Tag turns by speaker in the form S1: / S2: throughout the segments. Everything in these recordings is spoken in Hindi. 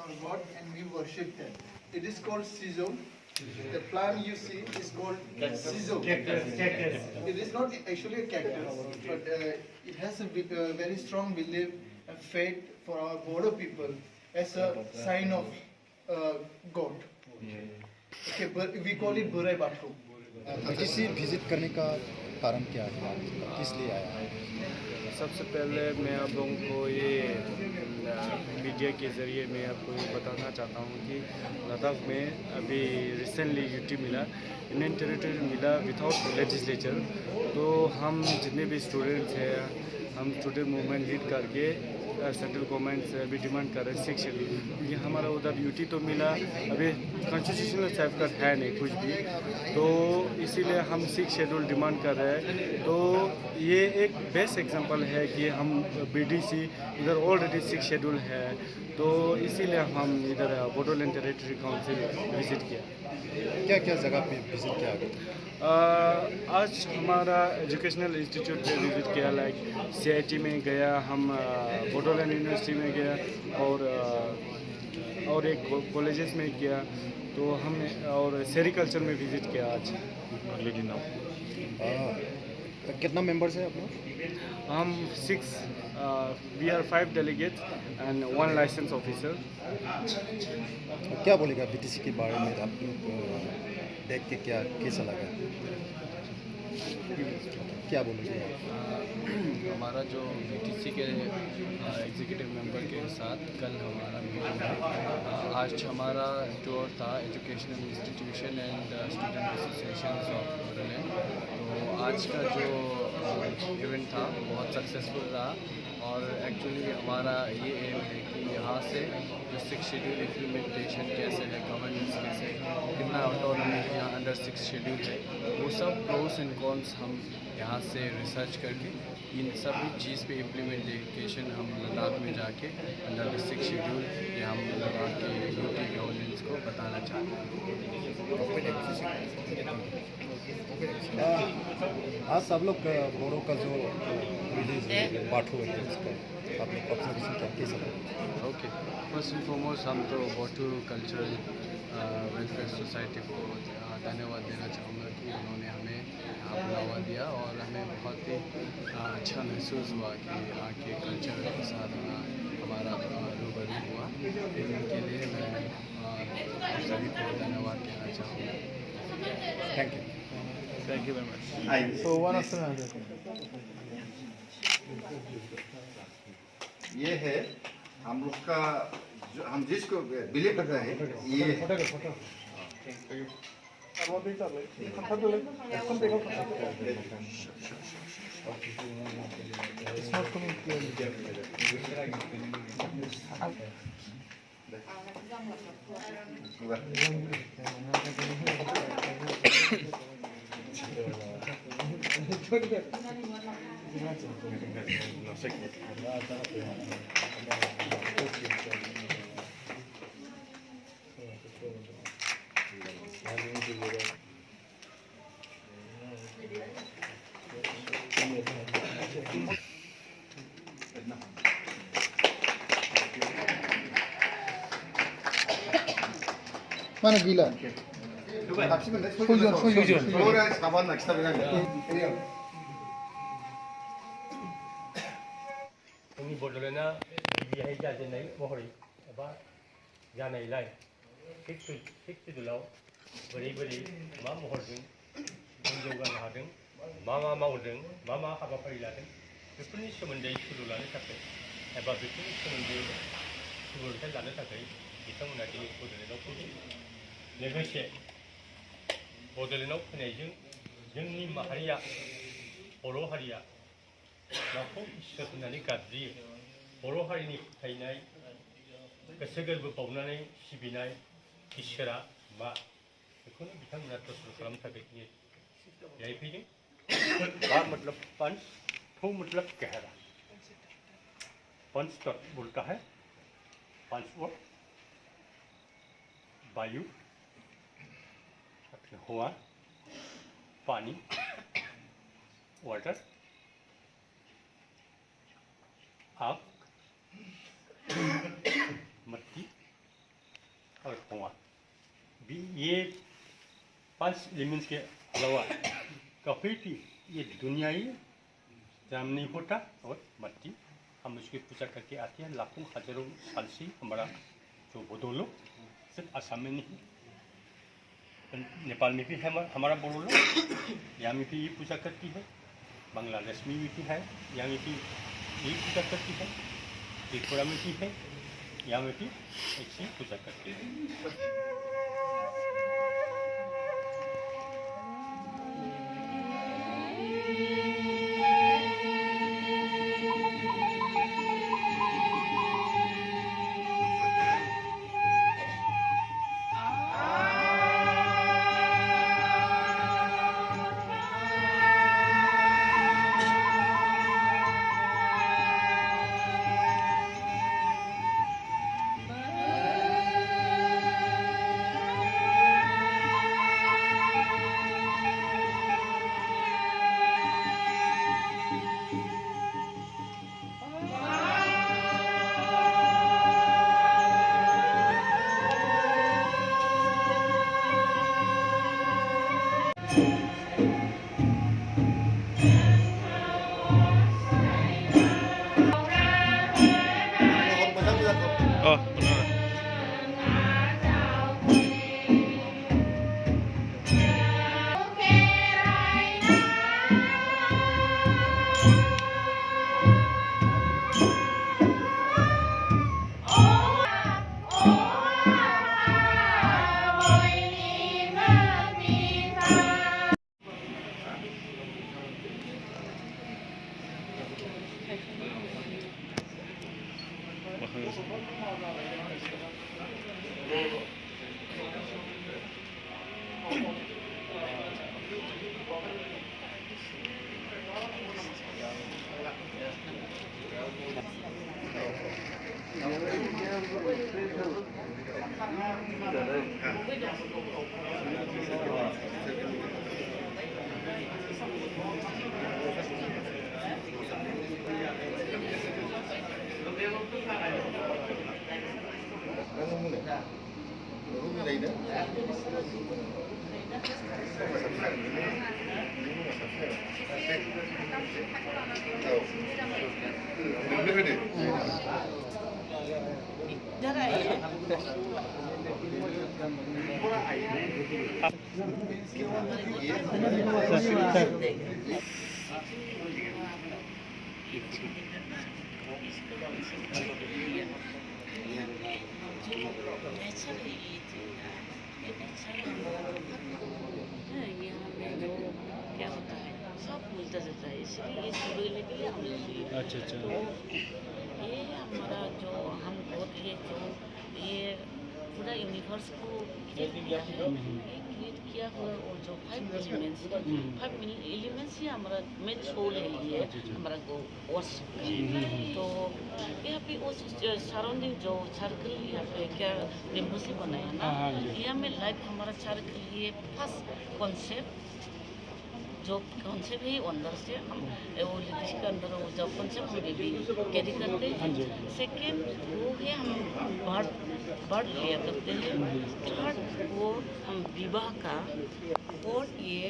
S1: our God and we worship them. It is called sizo. The plant you see is called sizo. It is not actually a cactus, but it has a very strong belief and faith for our border people as a sign of God. Okay, but we call it Burai Batu.
S2: BTC visit करने का कारण क्या है, किस लिए आया?
S3: सबसे पहले मैं आप लोगों को ये मीडिया के ज़रिए मैं आपको ये बताना चाहता हूँ कि लद्दाख में अभी रिसेंटली यूटी मिला, इंडियन टेरिटरी मिला विदाउट लेजिस्लेचर। तो हम जितने भी स्टूडेंट्स हैं, हम स्टूडेंट मूवमेंट लीड करके सेंट्रल गवर्नमेंट से अभी डिमांड कर रहे हैं 6 शेड्यूल, क्योंकि हमारा उधर यूटी तो मिला, अभी कॉन्स्टिट्यूशनल सेफगार्ड है नहीं कुछ भी, तो इसीलिए हम 6 शेड्यूल डिमांड कर रहे हैं। तो ये एक बेस्ट एग्जांपल है कि हम बीडीसी इधर ऑलरेडी 6 शेड्यूल है, तो इसीलिए हम इधर बोडोलैंड टेरिटरी काउंसिल विज़िट किया।
S2: क्या क्या जगह पे विजिट किया?
S3: आज हमारा एजुकेशनल इंस्टीट्यूट पे विज़िट किया, लाइक CIT में गया, हम बोडोलैंड यूनिवर्सिटी में गया और एक कॉलेजेस में किया, तो हमने और सेरिकल्चर में विज़िट किया आज अगले दिन।
S2: कितना मेंबर्स है अपना?
S3: हम 6 we are 5 delegates and 1 licence officer.
S2: क्या बोलेगा BTC के बारे में, आप देख के क्या कैसा लगा, क्या बोलेंगे?
S4: हमारा जो BTC के एग्जीक्यूटिव मेंबर के साथ कल हमारा मीटिंग था। आज हमारा टूर था educational institution and student association of Bodoland. तो आज का जो इवेंट था बहुत सक्सेसफुल रहा, और एक्चुअली हमारा ये एम है कि यहाँ से जो 6 शेड्यूल इम्प्लीमेंटेशन कैसे है, गवर्नेंस कैसे, कितना ऑटोनॉमी यहाँ अंडर 6 शेड्यूल है, वो सब प्रोस एंड कॉन्स हम यहाँ से रिसर्च करके इन सभी चीज़ पे इम्प्लीमेंटेशन हम लद्दाख में जाके अंडर 6 शेड्यूल ये हम लद्दाख के यूटी गवर्नेंस को बताना चाहते
S2: हैं। आज सब लोग बोडो का जो विलेज बाठू है उसका आपने ऑब्जर्वेशन क्या कैसा लगा?
S4: ओके, फर्स्ट एंड फॉरमोस्ट हम तो बाठू कल्चरल वेलफेयर सोसाइटी को धन्यवाद देना चाहूँगा कि उन्होंने हमें यहाँ बुलावा दिया, और हमें बहुत ही अच्छा महसूस हुआ कि यहाँ के कल्चर के साथ हमारा रूबरू हुआ। इनके लिए मैं सभी को धन्यवाद कहना चाहूँगा।
S3: Thank you very much.
S1: So one of
S5: ये है हम लोग का जो हम जिसको बिलीव कर रहे हैं, ये
S1: It's not coming clearly. Mana gila? Fusion.
S5: Kawan nak kita bilang.
S6: जोंनि बड'लेण्डआ गिबिहाय जाजेननाय महरै एबा जानायलाय 6 शेड्यूलाव बोरै मा महरजों जों जौगानो हादों, मा मावदों, मा हाबाफारि लादों, बेफोरनि सोमोन्दै सुलु लानो थाखाय एबा बेफोरनि सोमोन्दै सुबुरुन्थाय लानो थाखाय बिथांमोना दिनै बड'लेण्डआव फैदों। लोगोसे बड'लेण्डआव फैनायजों जोंनि माहारिया, बर' हारिया माखौ इसोर होननानै गाबज्रियो, बर' हारिनि फोथायनाय, गोसो गोरबो बावनानै सिबिनाय इसोरा मा, बेखौनो बिथांमोना प्रश्न खालामनो थाखाय बेहाय फैदों। बा मतलब पंच, ठो मतलब गहरा। पंच तत्व बोलता है 5 वर्ड, वायु, हवा, पानी, वाटर, आग, मट्टी ये 5 एलिमेंट्स के अलावा कभी भी ये दुनियाई जन्म नहीं होता और मट्टी हम उसकी पूजा करके आते हैं लाखों हजारों साल से हमारा जो बोडो लोग सिर्फ असम में नहीं नेपाल में भी है हमारा बोडो लोग यहाँ में भी ये पूजा करती है बांग्लादेश में भी है यहाँ में भी ये पूजा करती है त्रिपुरा में भी है यहाँ में भी ऐसी पूजा करती है।
S3: अच्छा अच्छा।
S7: तो ये हमारा जो हम बहुत ये पूरा यूनिवर्स को क्रिएट किया है, ये क्रिएट किया हुआ और जो 5 एलिमेंट्स ही हमारा मेन सोल है, ये हमारा वर्शिप है। तो यहाँ पे वो सराउंडिंग जो सर्कल यहाँ पे क्या बेम्बू से बनाया ना, यहाँ में लाइफ हमारा सर्कल ये फर्स्ट कॉन्सेप्ट जो कॉन्सेप्ट है अंदर से हम वो जिसके अंदर वो जो कॉन्सेप्ट हम भी कैरी करते हैं। सेकेंड वो है हम बर्ड लिया करते हैं। थर्ड वो हम विवाह का, और ये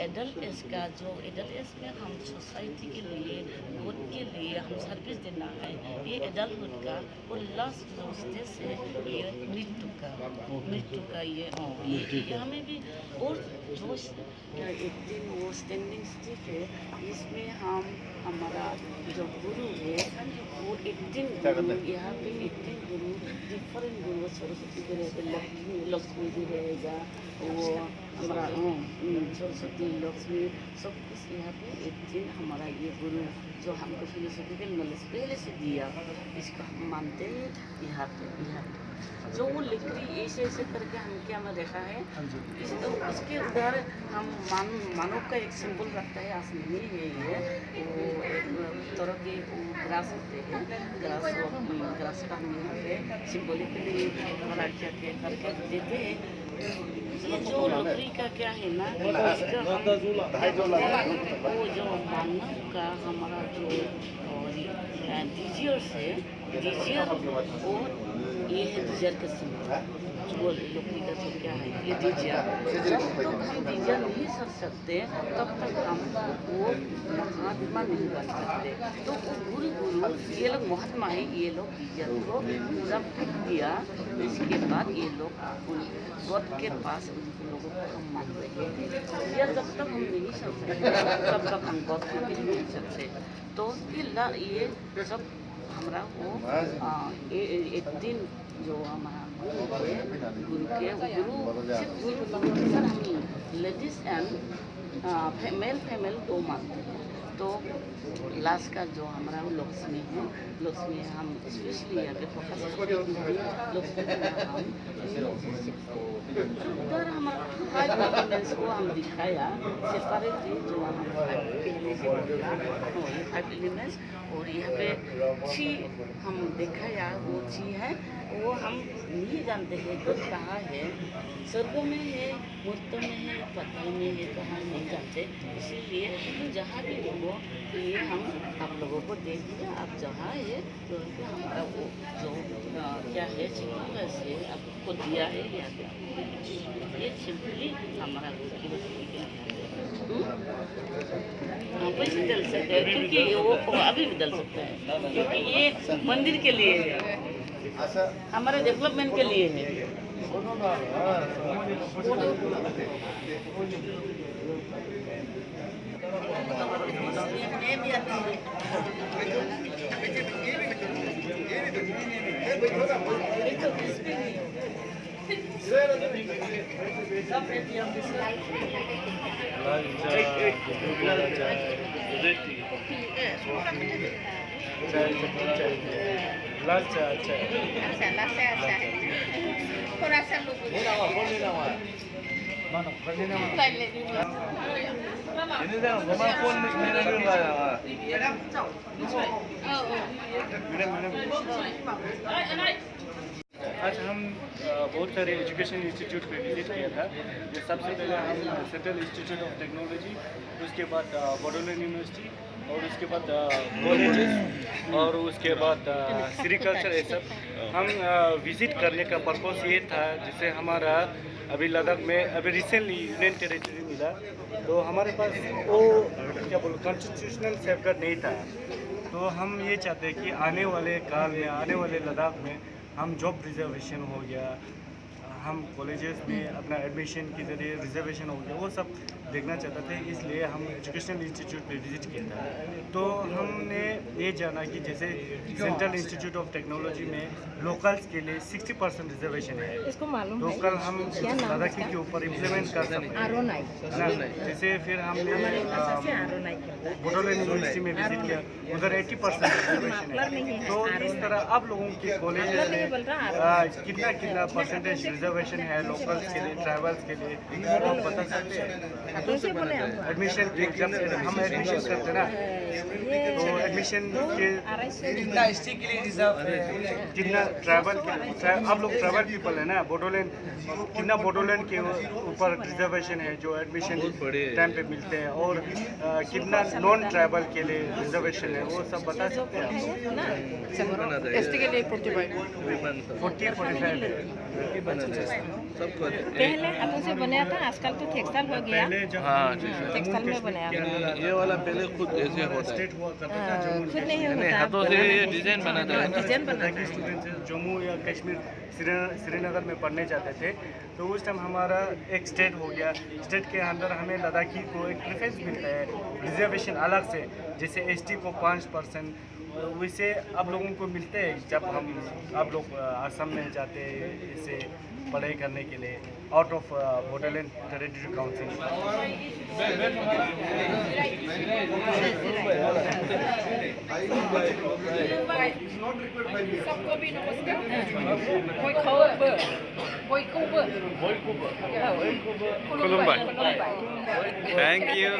S7: एडल्ट एज का, जो एडल्ट एज में हम सोसाइटी के लिए खुद के लिए हम सर्विस देना है, ये एडल्टहुड का। और लास्ट जो स्टेज है ये मृत्यु का ये हमें भी। और जो 18 वो स्टैंडिंग स्टिक है, इसमें हम हमारा जो गुरु है वो 18 गुरु, यहाँ पे 18 गुरु डिफरेंट गुरु, सरस्वती भी रहेगा, लक्ष्मी भी रहेगा, वो हमारा सरस्वती लक्ष्मी सब कुछ यहाँ पे 18 हमारा ये गुरु जो हमको फिलोसॉफिकल नॉलेज पहले से दिया, इसको हम मानते हैं। यहाँ पे जो वो लकड़ी ऐसे करके हम क्या में देखा है, तो उसके उधर हम मानव का एक सिंबल रखता है, आसमानी है ये, वो एक तरह के ग्रास होते हैं, ग्रास का हम यहाँ पे सिम्बॉलिकली हमारा क्या करके देते हैं। ये जो लकड़ी का क्या है ना, वो जो मानव का हमारा जो डिजियर्स है डिजर और ये है डिजर का सिंबल जो लोग तो क्या है ये डिजर। जब तक हम डिजर नहीं सर सकते तब तक हम वो महात्मा नहीं बन सकते। तो गुरु ये लोग महात्मा है, ये लोग डिजर को पूरा फेंक दिया। इसके बाद ये लोग गॉड के पास उन लोगों को हम मान रहे हैं। या जब तक हम नहीं सक सकते तब तक हम गॉड को भी नहीं सकते। तो ये सब हमारा वो एक दिन जो हमारा गुरु सिर्फ गुरु सर हम लेडीज एंड मेल फीमेल दो मानते हैं। तो लास्ट का जो हमारा लक्ष्मी है, लक्ष्मी हम स्पेशली यहाँ पे फोकस उधर हमारा 5 एलिमेंट्स को हम दिखाया सेपरेटली जो हमारा पहले से 5 एलिमेंट्स। और यहाँ पे ची हम दिखाया, वो ची है वो हम नहीं जानते हैं तो कहाँ है, स्वर्ग में है, मूर्त में है, पत्थर में है, कहाँ नहीं जानते। इसीलिए जहाँ भी हो ये हम आप लोगों को दे दिया। आप जहाँ है तो हमारा वो जो क्या है सिंपल से आपको दिया है ये सिंपली हमारा पैसे डल सकते हैं क्योंकि वो अभी भी डल सकता है क्योंकि ये मंदिर के लिए है, हमारे डेवलपमेंट के लिए है।
S8: थोड़ा सा
S3: आज हम बहुत सारे एजुकेशन इंस्टीट्यूट पे विजिट किया था। जो सबसे पहले हम सेंट्रल इंस्टीट्यूट ऑफ टेक्नोलॉजी, उसके बाद बोडोलैंड यूनिवर्सिटी और उसके बाद कॉलेजेस और उसके बाद सेरिकल्चर, ये सब हम विज़िट करने का पर्पस ये था जिससे हमारा अभी लद्दाख में अभी रिसेंटली यूनियन टेरिटरी मिला तो हमारे पास वो क्या बोलो कॉन्स्टिट्यूशनल सेफगार्ड नहीं था। तो हम ये चाहते हैं कि आने वाले काल में, आने वाले लद्दाख में हम जॉब रिजर्वेशन हो गया, हम कॉलेजेस में अपना एडमिशन के जरिए रिजर्वेशन हो गया, वो सब देखना चाहते थे। इसलिए हम एजुकेशनल इंस्टीट्यूट पे विजिट किया था। तो हमने ये जाना कि जैसे सेंट्रल इंस्टीट्यूट ऑफ टेक्नोलॉजी में लोकल्स के लिए 60% रिजर्वेशन है। इसको मालूम तो कल हम लद्दाखी के ऊपर इम्प्लीमेंट कर सकते हैं। जैसे फिर हमने बोडोलैंड यूनिवर्सिटी में विजिट किया, उधर 80% रिजर्वेशन है। तो इस तरह आप लोगों के कॉलेज में कितना कितना परसेंटेज रिजर्वेशन है लोकल्स के लिए, ट्रैवल्स के लिए, वो आप बता सकते हैं? एडमिशन जब हम एडमिशन करते हैं ना तो एडमिशन के कितना एसटी के लिए रिजर्व है, कितना ट्रैवल के, आप लोग ट्रैवल पीपल है ना, बोडोलैंड कितना बोडोलैंड के ऊपर रिजर्वेशन है जो एडमिशन टाइम पे मिलते हैं और कितना नॉन ट्रैवल के लिए रिजर्वेशन है, वो सब बता सकते हैं आप?
S8: एसटी के लिए 45 पहले अपन से बनाया था, आजकल तो टेक्सटाइल हो गया।
S3: हाँ,
S8: टेक्सटाइल में बनाया
S4: ये वाला पहले खुद ऐसे होता है,
S8: खुद नहीं होता,
S4: हाथों से ये डिजाइन बनाता है।
S8: डिजाइन बनाता है।
S3: स्टूडेंट्स जम्मू या कश्मीर, श्रीनगर में पढ़ने जाते थे तो उस टाइम हमारा एक स्टेट हो गया, स्टेट के अंदर हमें लद्दाखी को एक प्रेफरेंस मिलता है रिजर्वेशन अलग से, जैसे एसटी को 5%, वैसे आप लोगों को मिलते हैं जब आप लोग असम में जाते हैं इसे पढ़ाई करने के लिए out of Bodoland territory council.
S8: सबको भी नमस्कार।
S4: Thank you.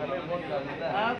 S8: Good.